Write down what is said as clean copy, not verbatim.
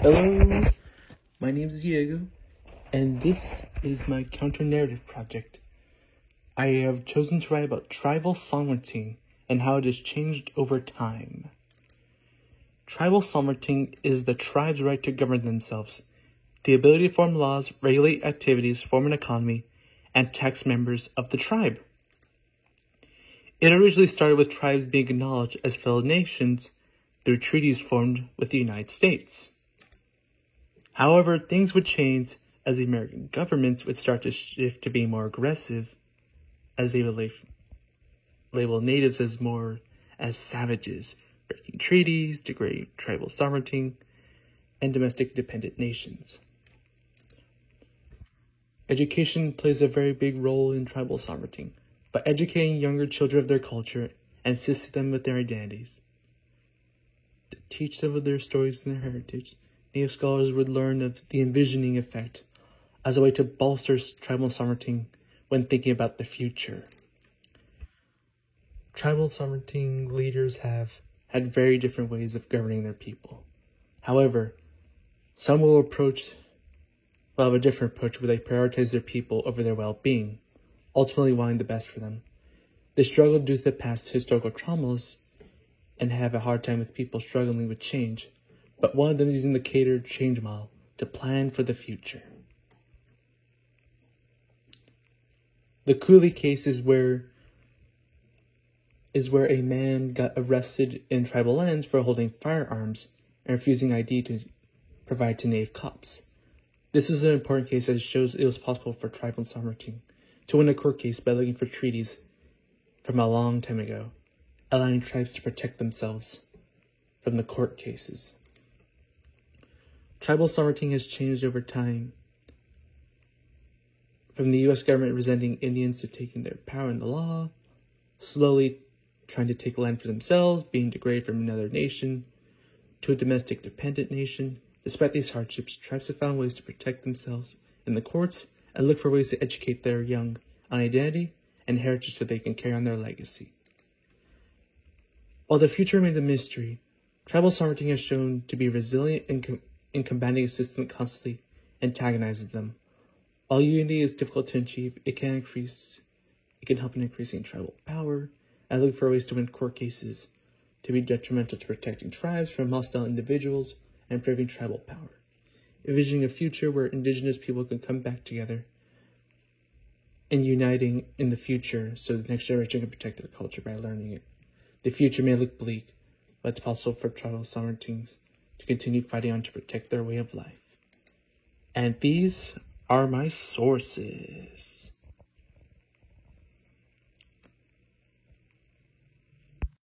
Hello, my name is Diego, and this is my counter-narrative project. I have chosen to write about tribal sovereignty and how it has changed over time. Tribal sovereignty is the tribe's right to govern themselves, the ability to form laws, regulate activities, form an economy, and tax members of the tribe. It originally started with tribes being acknowledged as fellow nations through treaties formed with the United States. However, things would change as the American governments would start to shift to being more aggressive, as they would label natives as savages, breaking treaties, degrading tribal sovereignty, and domestic dependent nations. Education plays a very big role in tribal sovereignty by educating younger children of their culture and assisting them with their identities. To teach them of their stories and their heritage, Native scholars would learn of the envisioning effect as a way to bolster tribal sovereignty when thinking about the future. Tribal sovereignty leaders have had very different ways of governing their people. However, some will have a different approach where they prioritize their people over their well-being, ultimately wanting the best for them. They struggle due to the past historical traumas and have a hard time with people struggling with change. But one of them is using the catered change model to plan for the future. The Cooley case is where a man got arrested in tribal lands for holding firearms and refusing ID to provide to Native cops. This is an important case as it shows it was possible for tribal sovereignty to win a court case by looking for treaties from a long time ago, allowing tribes to protect themselves from the court cases. Tribal sovereignty has changed over time, from the U.S. government resenting Indians to taking their power in the law, slowly trying to take land for themselves, being degraded from another nation, to a domestic dependent nation. Despite these hardships, tribes have found ways to protect themselves in the courts and look for ways to educate their young on identity and heritage so they can carry on their legacy. While the future remains a mystery, tribal sovereignty has shown to be resilient in combating a system that constantly antagonizes them. While unity is difficult to achieve, it can help in increasing tribal power and look for ways to win court cases to be detrimental to protecting tribes from hostile individuals and improving tribal power. Envisioning a future where indigenous people can come back together and uniting in the future so the next generation can protect their culture by learning it. The future may look bleak, but it's possible for tribal sovereignties to continue fighting on to protect their way of life. And these are my sources.